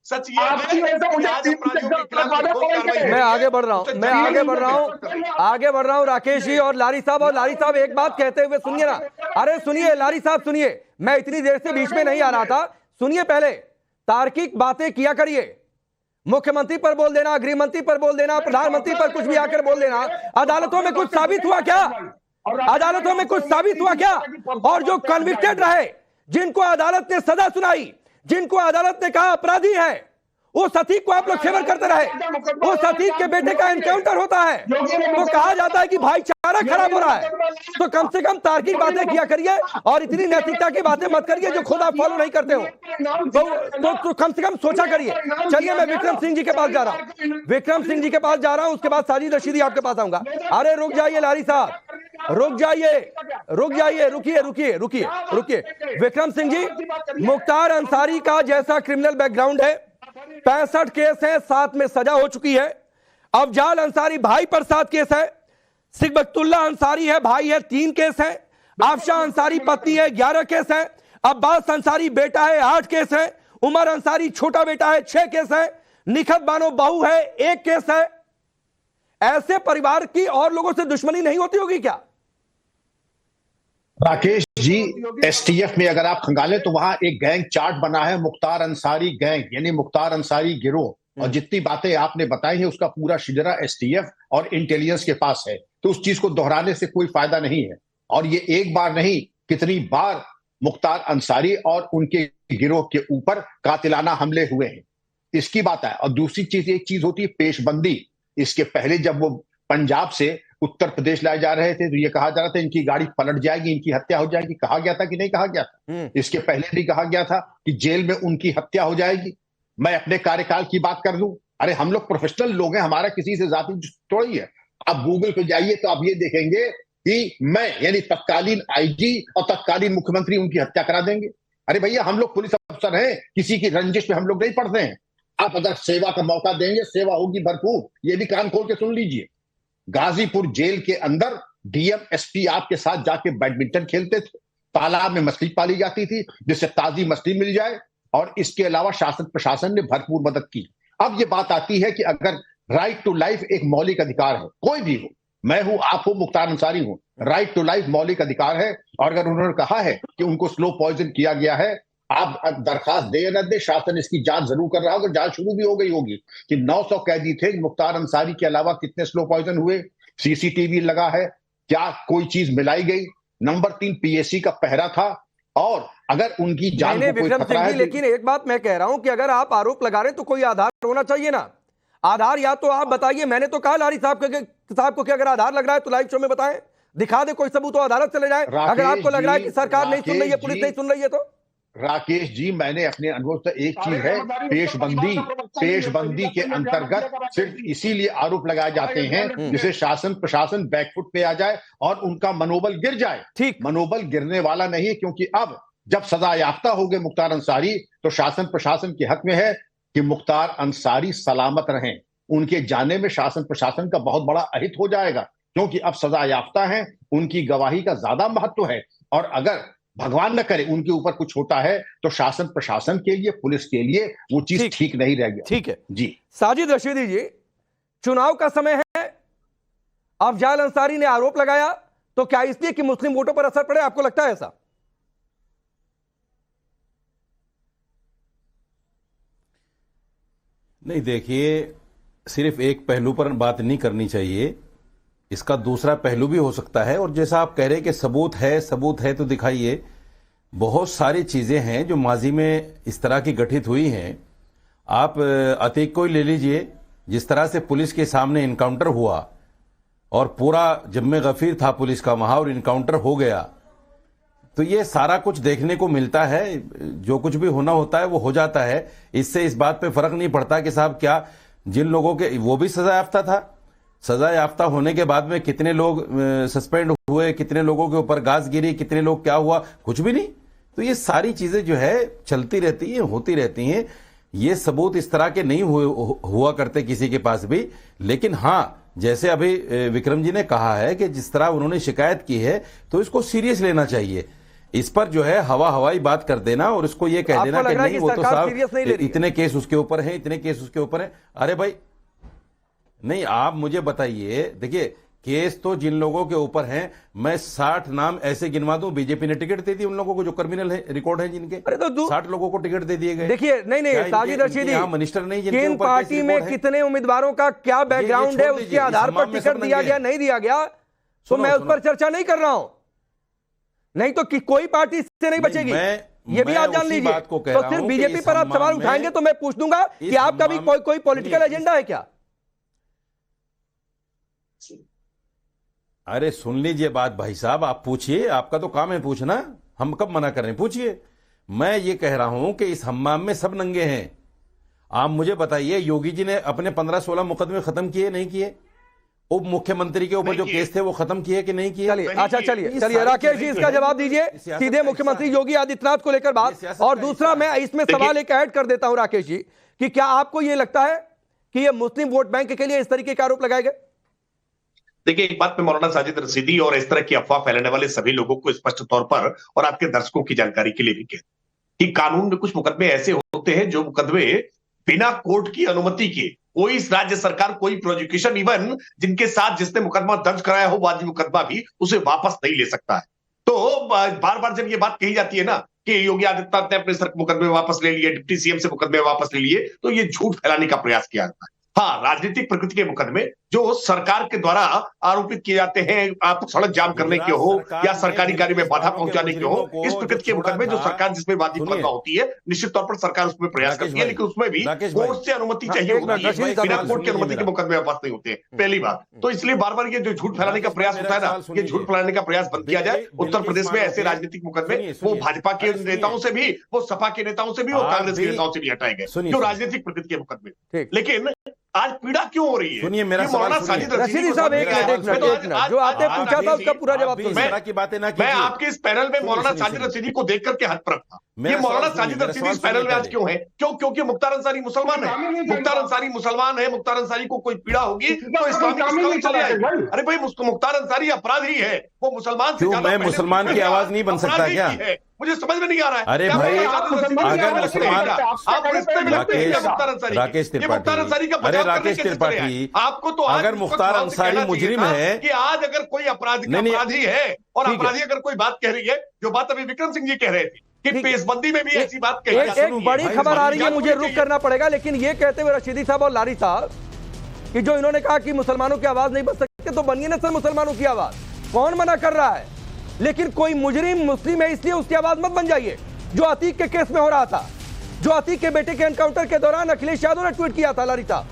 सच ये है कि आज अपराधियों के खिलाफ कोई कार्रवाई मैं आगे बढ़ रहा हूं राकेश जी और लारी साहब एक बात कहते हुए सुनिए ना। अरे सुनिए लारी साहब सुनिए, मैं इतनी देर से बीच में नहीं आ रहा था, सुनिए पहले। तार्किक बातें किया करिए, मुख्यमंत्री पर बोल देना, गृह मंत्री पर बोल देना, प्रधानमंत्री पर कुछ भी आकर बोल देना। अदालतों में कुछ साबित हुआ क्या? अदालतों में कुछ साबित हुआ क्या? और जो कन्विक्टेड रहे, जिनको अदालत ने सजा सुनाई, जिनको अदालत ने कहा अपराधी है, उस अतीक को आप लोग फेवर करते रहे। उस अतीक के बेटे का एनकाउंटर होता है तो कहा जाता है कि भाईचारा खराब हो रहा है। तो कम से कम तार्किक बातें किया करिए और इतनी नैतिकता की बातें मत करिए जो खुद आप फॉलो नहीं करते हो। तो कम से कम सोचा करिए। चलिए मैं विक्रम सिंह जी के पास जा रहा हूं, उसके बाद साजिद रशीदी आपके पास आऊंगा। अरे रुक जाइए लारी साहब, रुक जाइए, रुकिए। विक्रम सिंह जी, मुख्तार अंसारी का जैसा क्रिमिनल बैकग्राउंड है, 65 केस है, 7 में सजा हो चुकी है। अफजाल अंसारी भाई पर 7 केस है, सिकबतुल्ला अंसारी है भाई है, 3 केस है, आफशा अंसारी पत्नी है, 11 केस है, अब्बास अंसारी बेटा है, 8 केस है, उमर अंसारी छोटा बेटा है, 6 केस है, निखत बानो बहू है, 1 केस है। ऐसे परिवार की और लोगों से दुश्मनी नहीं होती होगी क्या? राकेश जी, एसटीएफ में अगर आप खंगालें तो वहां एक गैंग चार्ट बना है, मुख्तार अंसारी गैंग, यानी मुख्तार अंसारी गिरोह। और जितनी बातें आपने बताई है उसका पूरा शिजरा एसटीएफ और इंटेलिजेंस के पास है, तो उस चीज को दोहराने से कोई फायदा नहीं है। और ये एक बार नहीं, कितनी बार मुख्तार अंसारी और उनके गिरोह के ऊपर कातिलाना हमले हुए हैं, इसकी बात है। और दूसरी चीज, एक चीज होती है पेशबंदी। इसके पहले जब वो पंजाब से उत्तर प्रदेश लाए जा रहे थे तो ये कहा जा रहा था इनकी गाड़ी पलट जाएगी, इनकी हत्या हो जाएगी। कहा गया था कि नहीं कहा गया था? इसके पहले भी कहा गया था कि जेल में उनकी हत्या हो जाएगी। मैं अपने कार्यकाल की बात कर दूं, अरे हम लोग प्रोफेशनल लोग हैं, हमारा किसी से जाति थोड़ी है। आप गूगल पे जाइए तो आप ये देखेंगे कि मैं यानी तत्कालीन आईजी और तत्कालीन मुख्यमंत्री उनकी हत्या करा देंगे। अरे भैया, हम लोग पुलिस अफसर हैं, किसी की रंजिश में हम लोग नहीं पड़ते हैं। आप अगर सेवा का मौका देंगे, सेवा होगी भरपूर। ये भी कान खोल के सुन लीजिए, गाजीपुर जेल के अंदर डीएम एसपी आपके साथ जाके बैडमिंटन खेलते थे, तालाब में मछली पाली जाती थी जिससे ताजी मछली मिल जाए, और इसके अलावा शासन प्रशासन ने भरपूर मदद की। अब ये बात आती है कि अगर राइट टू लाइफ एक मौलिक अधिकार है, कोई भी हो, मैं हूं, आप हो, मुख्तार अंसारी हूं, राइट टू लाइफ मौलिक अधिकार है। और अगर उन्होंने कहा है कि उनको स्लो पॉइजन किया गया है, आप दरखास्त दे न दे, शासन इसकी जांच जरूर कर रहा होगा। जांच शुरू भी हो गई होगी कि 900 कैदी थे, मुख्तार अंसारी के अलावा कितने स्लो पॉइजन हुए, सीसीटीवी लगा है, क्या कोई चीज मिलाई गई। नंबर 3 पीएससी का पहरा था, और अगर उनकी जान को कोई खतरा है। लेकिन एक बात मैं कह रहा हूं कि अगर आप आरोप लगा रहे हैं तो कोई आधार होना चाहिए ना। आधार या तो आप बताइए, मैंने तो कहा लारी साहब को कि अगर आधार लग रहा है तो लाइव शो में बताएं, दिखा दे कोई सबूत, तो अदालत चले जाए। अगर आपको लग रहा है कि सरकार नहीं सुन रही है, पुलिस नहीं सुन रही है, तो राकेश जी, मैंने अपने अनुभव से एक चीज है, पेशबंदी के अंतर्गत सिर्फ इसीलिए आरोप लगाए जाते हैं जिसे शासन प्रशासन बैकफुट पे आ जाए और उनका मनोबल गिर जाए। ठीक, मनोबल गिरने वाला नहीं है, क्योंकि अब जब सजा याफ्ता हो गए मुख्तार अंसारी, तो शासन प्रशासन के हक में है कि मुख्तार अंसारी सलामत रहें। उनके जाने में शासन प्रशासन का बहुत बड़ा अहित हो जाएगा, क्योंकि अब सजा याफ्ता है, उनकी गवाही का ज्यादा महत्व है। और अगर भगवान न करे उनके ऊपर कुछ होता है तो शासन प्रशासन के लिए, पुलिस के लिए वो चीज ठीक नहीं रहेगी। ठीक है जी। साजिद रशीदी जी, चुनाव का समय है, अफजाल अंसारी ने आरोप लगाया, तो क्या इसलिए कि मुस्लिम वोटों पर असर पड़े? आपको लगता है ऐसा? नहीं, देखिए, सिर्फ एक पहलू पर बात नहीं करनी चाहिए, इसका दूसरा पहलू भी हो सकता है। और जैसा आप कह रहे हैं कि सबूत है तो दिखाइए। बहुत सारी चीजें हैं जो माजी में इस तरह की गठित हुई हैं। आप अतीक को ही ले लीजिए, जिस तरह से पुलिस के सामने इनकाउंटर हुआ और पूरा जम्मे गफीर था पुलिस का वहां, और इनकाउंटर हो गया, तो ये सारा कुछ देखने को मिलता है। जो कुछ भी होना होता है वो हो जाता है। इससे इस बात पे फर्क नहीं पड़ता कि साहब क्या जिन लोगों के, वो भी सजा याफ्ता था, सजा याफ्ता होने के बाद में कितने लोग सस्पेंड हुए, कितने लोगों के ऊपर गाज गिरी, कितने लोग क्या हुआ, कुछ भी नहीं। तो ये सारी चीजें जो है चलती रहती हैं, होती रहती हैं। ये सबूत इस तरह के नहीं हुआ करते किसी के पास भी। लेकिन हाँ, जैसे अभी विक्रम जी ने कहा है कि जिस तरह उन्होंने शिकायत की है तो इसको सीरियस लेना चाहिए। इस पर जो है हवाई बात कर देना और उसको ये कह देना कि नहीं वो तो साहब इतने केस उसके ऊपर हैं, इतने केस उसके ऊपर हैं। अरे भाई नहीं, आप मुझे बताइए, देखिए केस तो जिन लोगों के ऊपर हैं, मैं 60 नाम ऐसे गिनवा दूं, बीजेपी ने टिकट दे दी उन लोगों को जो क्रिमिनल है, रिकॉर्ड है जिनके। अरे तो 60 लोगों को टिकट दे दिए गए। देखिए नहीं साजिद रशीदी, मिनिस्टर नहीं, किन पार्टी में कितने उम्मीदवारों का क्या बैकग्राउंड है, उसके आधार पर टिकट दिया गया नहीं दिया गया, तो मैं उस पर चर्चा नहीं कर रहा हूं। नहीं तो कोई पार्टी इससे नहीं बचेगी, ये भी आप जान लीजिए। तो सिर्फ बीजेपी पर आप सवाल उठाएंगे तो मैं पूछ दूंगा कि आपका भी कोई पॉलिटिकल एजेंडा है क्या? अरे सुन लीजिए बात भाई साहब, आप पूछिए, आपका तो काम है पूछना, हम कब मना कर रहे हैं, पूछिए। मैं ये कह रहा हूं कि इस हम्माम में सब नंगे हैं। आप मुझे बताइए, योगी जी ने अपने 15-16 मुकदमे खत्म किए नहीं किए? उप मुख्यमंत्री के ऊपर जो केस थे वो खत्म किए कि नहीं किए? चलिए अच्छा, चलिए राकेश जी इसका जवाब दीजिए, सीधे मुख्यमंत्री योगी आदित्यनाथ को लेकर बात। और दूसरा मैं इसमें सवाल एक ऐड कर देता हूं राकेश जी, कि क्या आपको यह लगता है कि यह मुस्लिम वोट बैंक के लिए इस तरीके के आरोप लगाए गए? देखिए, एक बात पे मौलाना साजिद रशीदी और इस तरह की अफवाह फैलाने वाले सभी लोगों को स्पष्ट तौर पर और आपके दर्शकों की जानकारी के लिए भी कहते हैं कि कानून में कुछ मुकदमे ऐसे होते हैं जो मुकदमे बिना कोर्ट की अनुमति के कोई राज्य सरकार, कोई प्रोसिक्यूशन, इवन जिनके साथ जिसने मुकदमा दर्ज कराया हो वादी मुकदमा भी उसे वापस नहीं ले सकता है। तो बार बार जब ये बात कही जाती है ना कि योगी आदित्यनाथ ने अपने मुकदमे वापस ले लिए, डिप्टी सीएम से मुकदमे वापस ले लिए, तो ये झूठ फैलाने का प्रयास किया जाता है। हाँ, राजनीतिक प्रकृति के मुकदमे जो सरकार के द्वारा आरोपित किए जाते हैं, आप सड़क जाम करने के हो या सरकारी कार्य में बाधा पहुंचाने के हो, इस प्रकृति के मुकदमे जो सरकार जिसमें वादी मुकदमा होती है, निश्चित तौर पर सरकार उसमें प्रयास करती है, लेकिन उसमें भी कोर्ट से अनुमति चाहिए होती है। बिना कोर्ट की अनुमति के मुकदमे वापस नहीं होते, पहली बात। तो इसलिए बार बार ये जो झूठ फैलाने का प्रयास होता है ना, ये झूठ फैलाने का प्रयास बंद किया जाए। उत्तर प्रदेश में ऐसे राजनीतिक मुकदमे वो भाजपा के नेताओं से भी, वो सपा के नेताओं से भी और कांग्रेस के नेताओं से भी हटाए गए, जो राजनीतिक प्रकृति के मुकदमे। लेकिन आज पीड़ा क्यों हो रही है? सुनिए मेरा सवाल, रशीदी साहब एक मिनट, जो आपने पूछा था उसका पूरा जवाब दीजिए। मैं आपके इस पैनल में मौलाना साजिद रशीदी को देख करके हतप्रभ था। ये मौलाना साजिद रशीदी इस पैनल में आज क्यों है? क्योंकि मुख्तार अंसारी मुसलमान है। मुख्तार अंसारी मुसलमान है, मुख्तार अंसारी को कोई पीड़ा होगी तो इस्लामिक चले आएगी। अरे भाई, मुख्तार अंसारी अपराधी है, वो मुसलमान से मैं मुसलमान की आवाज नहीं बन सकता क्या? मुझे समझ में नहीं आ रहा है। अरे भाई, अगर मुसलमान राकेश त्रिपाठी, आपको तो अगर मुख्तार अंसारी मुजरिम है कि आज अगर कोई अपराधी है और अपराधी अगर कोई बात कह रही है, जो बात अभी विक्रम सिंह जी कह रहे थे कि पेशबंदी में भी ऐसी बात कही जाती है। एक बड़ी खबर आ रही है, मुझे रुक करना पड़ेगा, लेकिन ये कहते हुए रशीदी साहब और लारी साहब कि जो इन्होंने कहा कि मुसलमानों की आवाज नहीं बन सकती, तो बनिए ना सर मुसलमानों की आवाज, कौन मना कर रहा है? लेकिन कोई मुजरिम मुस्लिम है इसलिए उसकी आवाज मत बन जाइए। जो अतीक के केस में हो रहा था, जो अतीक के बेटे के एनकाउंटर के दौरान अखिलेश यादव ने ट्वीट किया था लारी साहब,